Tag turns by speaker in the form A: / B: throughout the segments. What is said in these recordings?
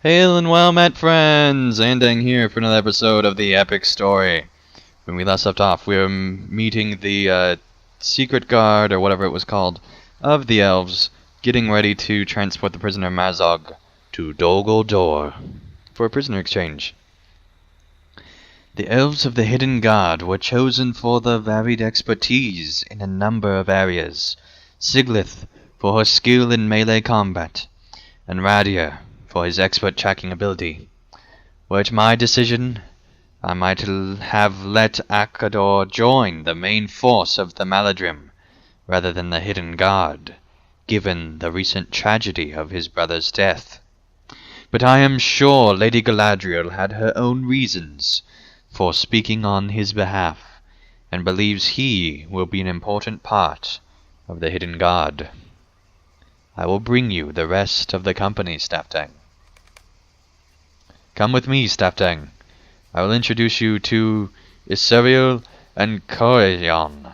A: Hail and well met, friends! Andang here for another episode of the epic story. When we last left off, we were meeting the secret guard, or whatever it was called, of the elves, getting ready to transport the prisoner Mazog to Dol Guldur for a prisoner exchange. The elves of the Hidden Guard were chosen for their varied expertise in a number of areas. Siglith for her skill in melee combat, and Radia for his expert tracking ability. Were it my decision, I might have let Akador join the main force of the Maladrim, rather than the Hidden Guard, given the recent tragedy of his brother's death. But I am sure Lady Galadriel had her own reasons for speaking on his behalf, and believes he will be an important part of the Hidden Guard. I will bring you the rest of the company, Staftang. Come with me, Staftang. I will introduce you to Iseriel and Corion.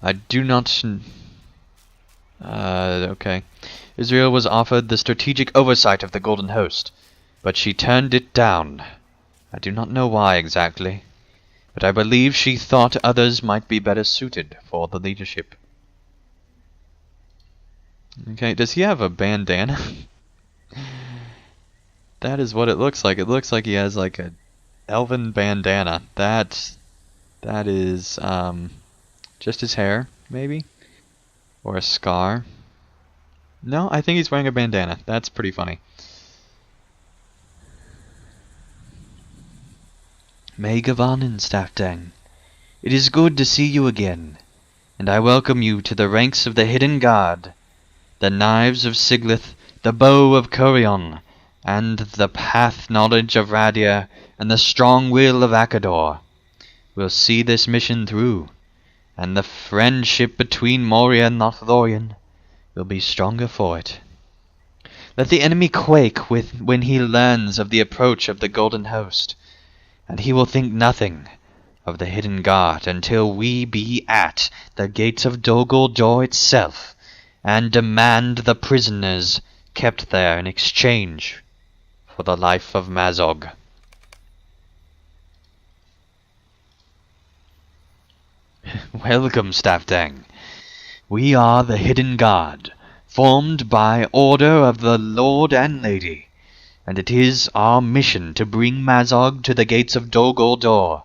A: I do not... okay. Israel was offered the strategic oversight of the Golden Host, but she turned it down. I do not know why exactly, but I believe she thought others might be better suited for the leadership. Okay, does he have a bandana? That is what it looks like. It looks like he has like a elven bandana. That is just his hair, maybe? Or a scar. No, I think he's wearing a bandana. That's pretty funny. May Gavanin, Staftang. It is good to see you again, and I welcome you to the ranks of the Hidden Guard. The knives of Siglith, the bow of Corion, and the path knowledge of Radia, and the strong will of Akador will see this mission through, and the friendship between Moria and Lothlorien will be stronger for it. Let the enemy quake when he learns of the approach of the Golden Host, and he will think nothing of the Hidden Guard until we be at the gates of Dol Guldur itself, and demand the prisoners kept there in exchange for the life of Mazog. Welcome, Staftang. We are the Hidden Guard, formed by order of the Lord and Lady, and it is our mission to bring Mazog to the gates of Dol Guldur,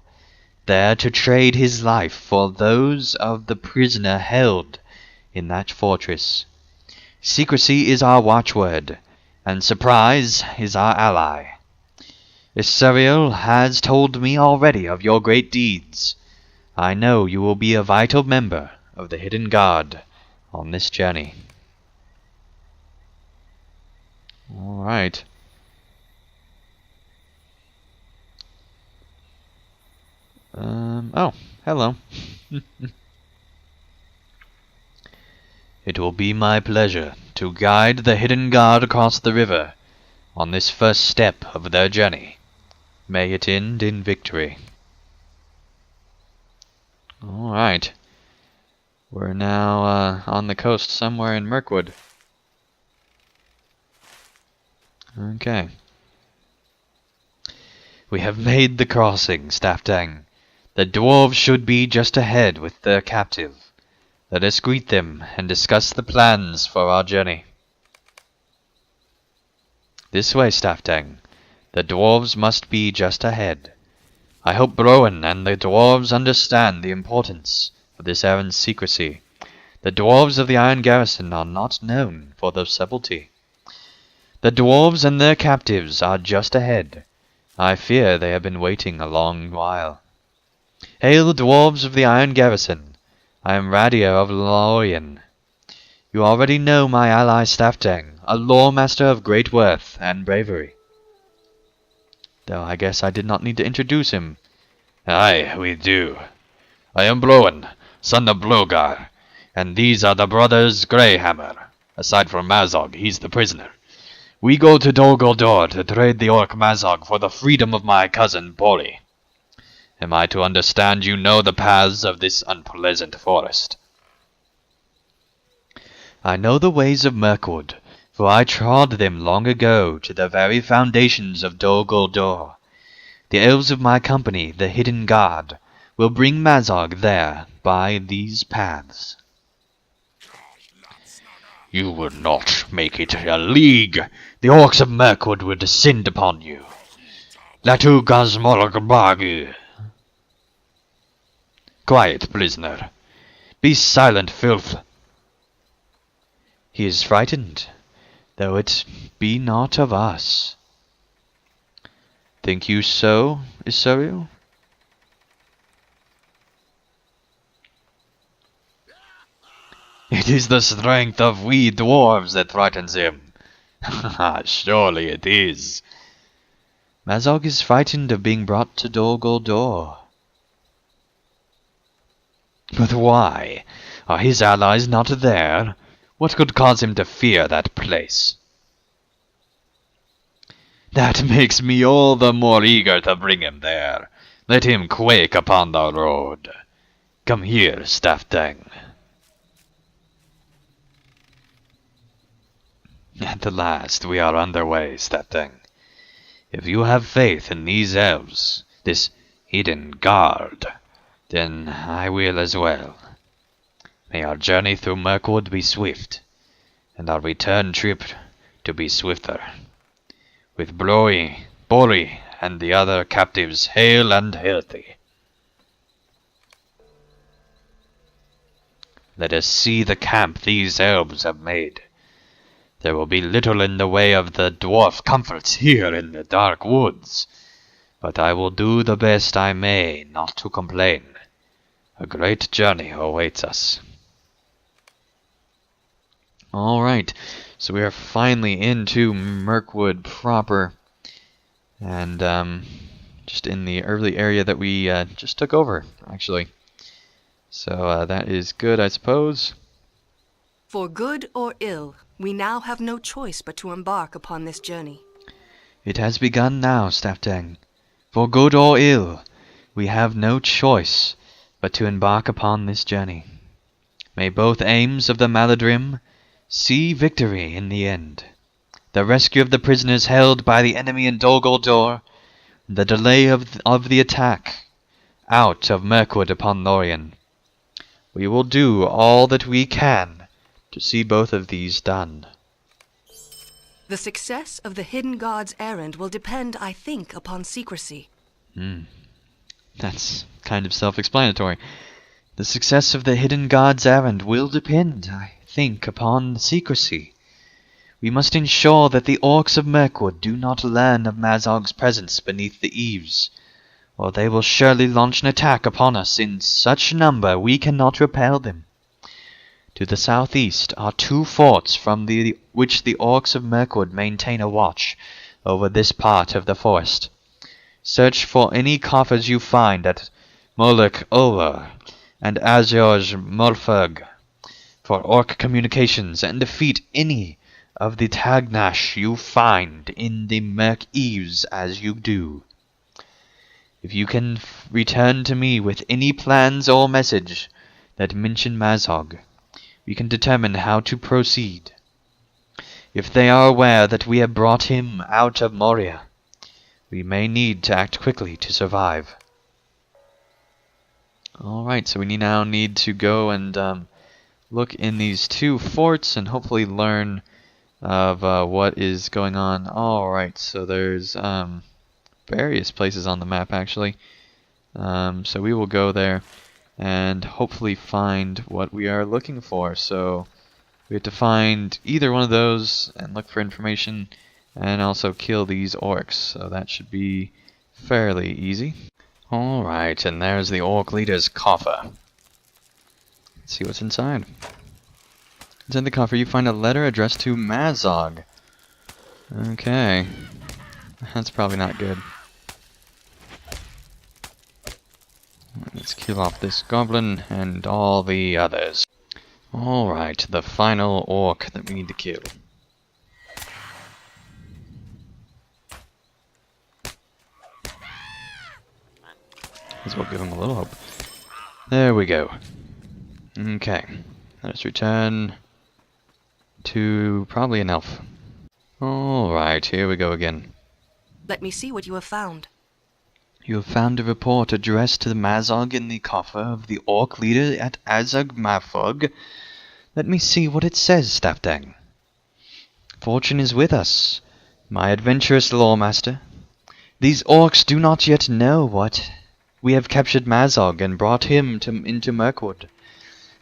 A: there to trade his life for those of the prisoner held in that fortress. Secrecy is our watchword, and surprise is our ally. Iseriel has told me already of your great deeds. I know you will be a vital member of the Hidden Guard on this journey. Alright. Oh, hello. It will be my pleasure to guide the Hidden Guard across the river on this first step of their journey. May it end in victory. Alright. We're now on the coast somewhere in Mirkwood. Okay. We have made the crossing, Staftang. The dwarves should be just ahead with their captive. Let us greet them and discuss the plans for our journey. This way, Staftang. The dwarves must be just ahead. I hope Broen and the dwarves understand the importance of this errand's secrecy. The dwarves of the Iron Garrison are not known for their subtlety. The dwarves and their captives are just ahead. I fear they have been waiting a long while. Hail, dwarves of the Iron Garrison! I am Radia of Lorien. You already know my ally Staftang, a lore master of great worth and bravery. Though I guess I did not need to introduce him.
B: Aye, we do. I am Blowen, son of Blogar, and these are the brothers Greyhammer. Aside from Mazog, he's the prisoner. We go to Dol Guldur to trade the orc Mazog for the freedom of my cousin Pori. Am I to understand you know the paths of this unpleasant forest?
A: I know the ways of Mirkwood,
B: for I trod them long ago to the very foundations of Dol Guldur. The elves of my company, the hidden guard, will bring Mazog there by these paths. You will not make it a league. The orcs of Mirkwood will descend upon you. Latu Gazmolagbagu. Quiet, prisoner. Be silent, filth. He is frightened, though it be not of us. Think you so, Isuriel? It is the strength of we dwarves that frightens him. Surely it is. Mazog is frightened of being brought to Dol Guldur. But why? Are his allies not there? What could cause him to fear that place? That makes me all the more eager to bring him there. Let him quake upon the road. Come here, Staftang. At last we are underway, Staftang. If you have faith in these elves, this hidden guard, then I will as well. May our journey through Mirkwood be swift, and our return trip to be swifter. With Blowy, Bori, and the other captives hale and healthy. Let us see the camp these elves have made. There will be little in the way of the dwarf comforts here in the dark woods, but I will do the best I may not to complain. A great journey awaits us.
A: Alright, so we are finally into Mirkwood proper, and just in the early area that we just took over, actually. So that is good, I suppose.
C: For good or ill, we now have no choice but to embark upon this journey.
A: It has begun now, Staftang. For good or ill, we have no choice but to embark upon this journey. May both aims of the Maladrim see victory in the end. The rescue of the prisoners held by the enemy in Dol Guldur, the delay of the attack out of Mirkwood upon Lorien. We will do all that we can to see both of these done.
C: The success of the Hidden God's errand will depend, I think, upon secrecy.
A: That's kind of self-explanatory. The success of the Hidden God's errand will depend, I think, upon secrecy. We must ensure that the orcs of Mirkwood do not learn of Mazog's presence beneath the eaves, or they will surely launch an attack upon us in such number we cannot repel them. To the southeast are 2 forts from which the orcs of Mirkwood maintain a watch over this part of the forest. Search for any coffers you find at Moloch Over and Azor's Mulfurg for orc communications, and defeat any of the Tagnash you find in the Merk Eaves as you do. If you can return to me with any plans or message that mention Mazog, we can determine how to proceed. If they are aware that we have brought him out of Moria, we may need to act quickly to survive. Alright, so we now need to go and look in these 2 forts and hopefully learn of what is going on. Alright, so there's various places on the map actually. So we will go there and hopefully find what we are looking for. So we have to find either one of those and look for information, and also kill these orcs. So that should be fairly easy. Alright, and there's the orc leader's coffer. Let's see what's inside. Inside the coffer you find a letter addressed to Mazog. Okay. That's probably not good. Let's kill off this goblin and all the others. Alright, the final orc that we need to kill. This will give him a little hope. There we go. Okay. Let us return to probably an elf. Alright, here we go again.
C: Let me see what you have found.
A: You have found a report addressed to the Mazog in the coffer of the orc leader at Mazog. Let me see what it says, Staffdang. Fortune is with us, my adventurous loremaster. These orcs do not yet know what we have captured Mazog and brought him into Mirkwood.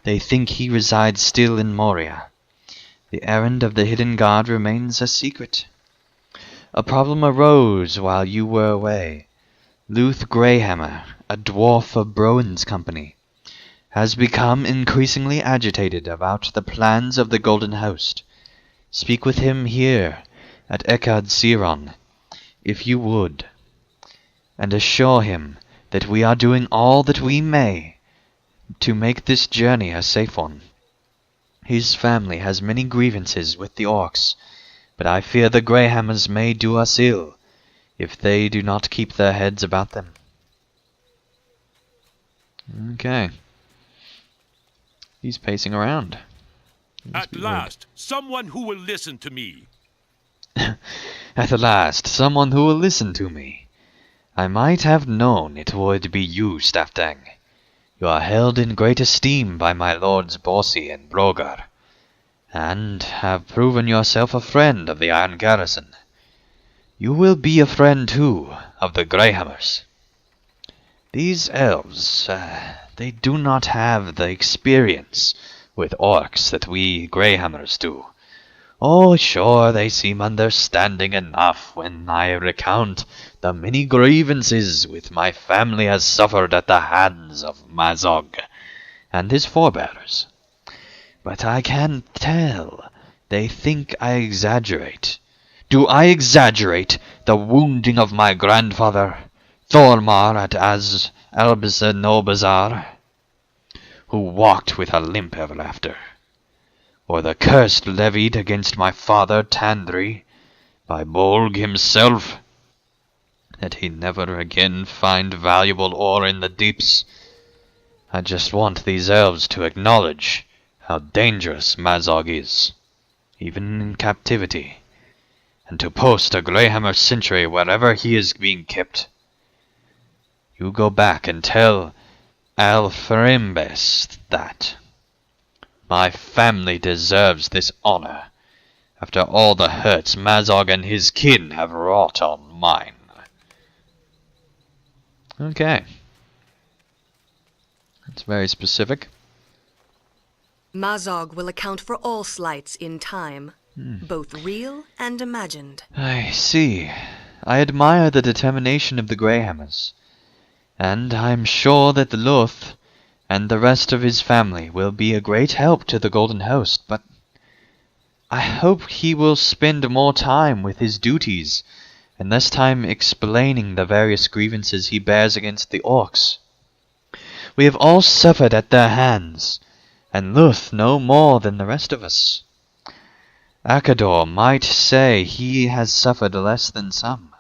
A: They think he resides still in Moria. The errand of the Hidden God remains a secret. A problem arose while you were away. Luth Greyhammer, a dwarf of Browen's company, has become increasingly agitated about the plans of the Golden Host. Speak with him here at Echad Siron, if you would, and assure him that we are doing all that we may to make this journey a safe one. His family has many grievances with the orcs, but I fear the Greyhammers may do us ill if they do not keep their heads about them. Okay. He's pacing around.
D: At last, someone who will listen to me.
A: At last, someone who will listen to me. I might have known it would be you, Staffdang. You are held in great esteem by my lords Borsi and Brogar, and have proven yourself a friend of the Iron Garrison. You will be a friend, too, of the Greyhammers. These elves, they do not have the experience with orcs that we Greyhammers do. Oh, sure, they seem understanding enough when I recount the many grievances which my family has suffered at the hands of Mazog and his forebears. But I can tell they think I exaggerate. Do I exaggerate the wounding of my grandfather, Thormar at Albazar, who walked with a limp ever after? Or the curse levied against my father Tandri by Bolg himself, that he never again find valuable ore in the deeps? I just want these elves to acknowledge how dangerous Mazog is, even in captivity, and to post a Greyhammer sentry wherever he is being kept. You go back and tell Alfrimbes that. My family deserves this honor, after all the hurts Mazog and his kin have wrought on mine. Okay. That's very specific.
C: Mazog will account for all slights in time, both real and imagined.
A: I see. I admire the determination of the Greyhammers, and I'm sure that the Luth and the rest of his family will be a great help to the Golden Host, but I hope he will spend more time with his duties and less time explaining the various grievances he bears against the orcs. We have all suffered at their hands, and Luth no more than the rest of us. Akador might say he has suffered less than some.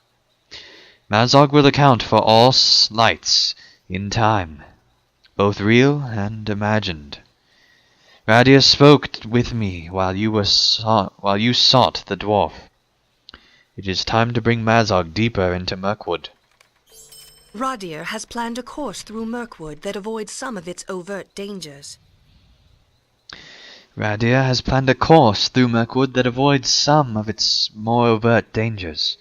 A: Mazog will account for all slights in time, both real and imagined. Radia spoke with me while you sought the dwarf. It is time to bring Mazog deeper into Mirkwood.
C: Radir has planned a course through Mirkwood that avoids some of its overt dangers.
A: Radia has planned a course through Mirkwood that avoids some of its more overt dangers,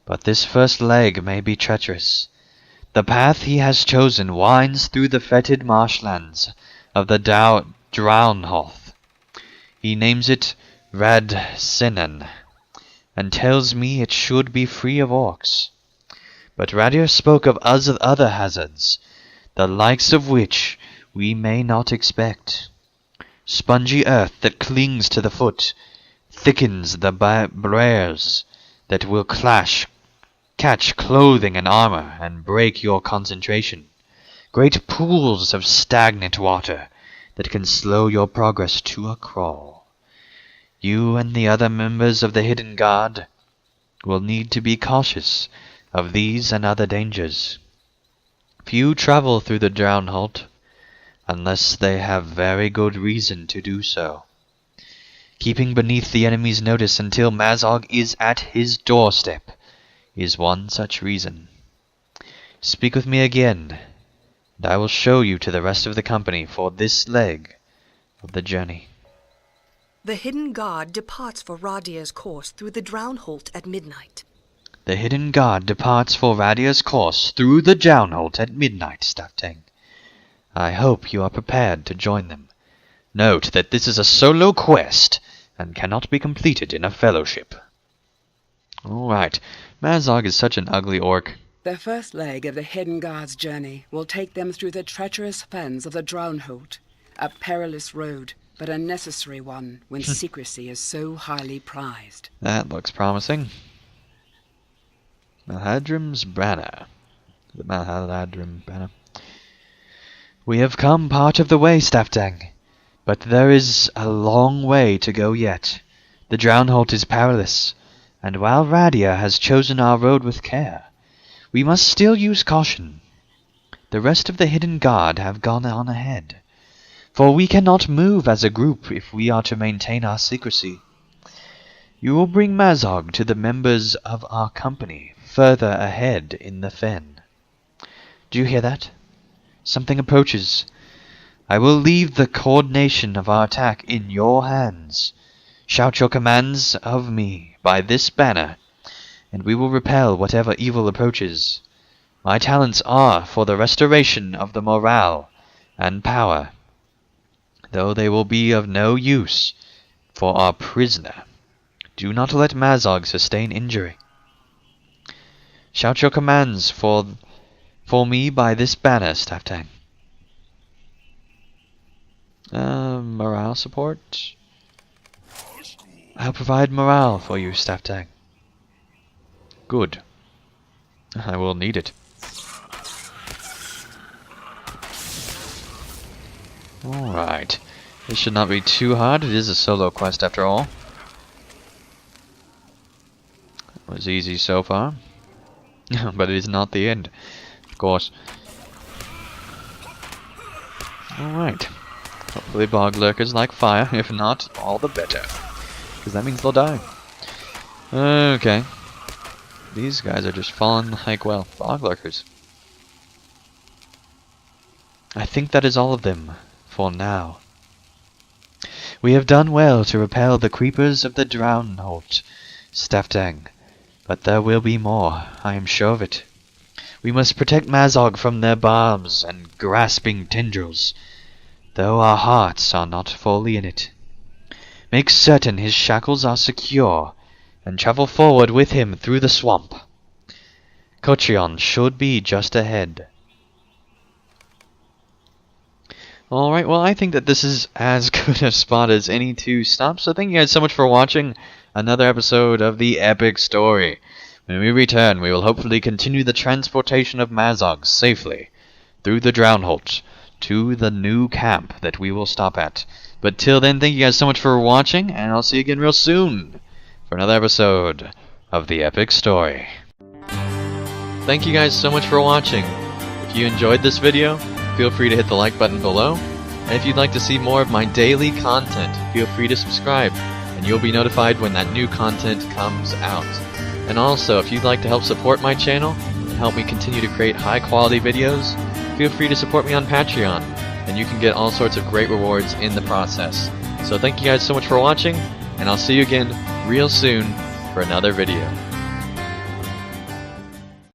A: but this first leg may be treacherous. The path he has chosen winds through the fetid marshlands of the Drownhoth. He names it Radsenan, and tells me it should be free of orcs. But Radir spoke of other hazards, the likes of which we may not expect. Spongy earth that clings to the foot, thickens the briars that will catch clothing and armor, and break your concentration. Great pools of stagnant water that can slow your progress to a crawl. You and the other members of the Hidden Guard will need to be cautious of these and other dangers. Few travel through the Drownholt unless they have very good reason to do so. Keeping beneath the enemy's notice until Mazog is at his doorstep is one such reason. Speak with me again, and I will show you to the rest of the company for this leg of the journey.
C: The hidden guard departs for Radia's course through the Drownholt at midnight.
A: The hidden guard departs for Radia's course through the Drownholt at midnight, Staftang. I hope you are prepared to join them. Note that this is a solo quest and cannot be completed in a fellowship. Alright, Mazog is such an ugly orc.
E: The first leg of the Hidden Guard's journey will take them through the treacherous fens of the Drownholt, a perilous road, but a necessary one when secrecy is so highly prized.
A: That looks promising. Malhadrim's banner. The Malhadrim banner. We have come part of the way, Staftang, but there is a long way to go yet. The Drownholt is perilous, and while Radia has chosen our road with care, we must still use caution. The rest of the Hidden Guard have gone on ahead, for we cannot move as a group if we are to maintain our secrecy. You will bring Mazog to the members of our company further ahead in the fen. Do you hear that? Something approaches. I will leave the coordination of our attack in your hands. Shout your commands of me by this banner, and we will repel whatever evil approaches. My talents are for the restoration of the morale and power, though they will be of no use for our prisoner. Do not let Mazog sustain injury. Shout your commands for me by this banner, Staftang. Morale support? I'll provide morale for you, Staftang. Good. I will need it. Alright. This should not be too hard. It is a solo quest after all. It was easy so far. But it is not the end, of course. Alright. Hopefully bog lurkers like fire. If not, all the better. Because that means they'll die. Okay. These guys are just falling like, well, bog lurkers. I think that is all of them, for now. We have done well to repel the creepers of the Drownholt, Staftang, but there will be more, I am sure of it. We must protect Mazog from their barbs and grasping tendrils, though our hearts are not fully in it. Make certain his shackles are secure, and travel forward with him through the swamp. Kotrion should be just ahead. Alright, well I think that this is as good a spot as any to stop, so thank you guys so much for watching another episode of the Epic Story. When we return, we will hopefully continue the transportation of Mazog safely through the Drownholt to the new camp that we will stop at. But till then, thank you guys so much for watching, and I'll see you again real soon for another episode of the Epic Story. Thank you guys so much for watching. If you enjoyed this video, feel free to hit the like button below. And if you'd like to see more of my daily content, feel free to subscribe, and you'll be notified when that new content comes out. And also, if you'd like to help support my channel and help me continue to create high quality videos, feel free to support me on Patreon, and you can get all sorts of great rewards in the process. So thank you guys so much for watching, and I'll see you again real soon for another video.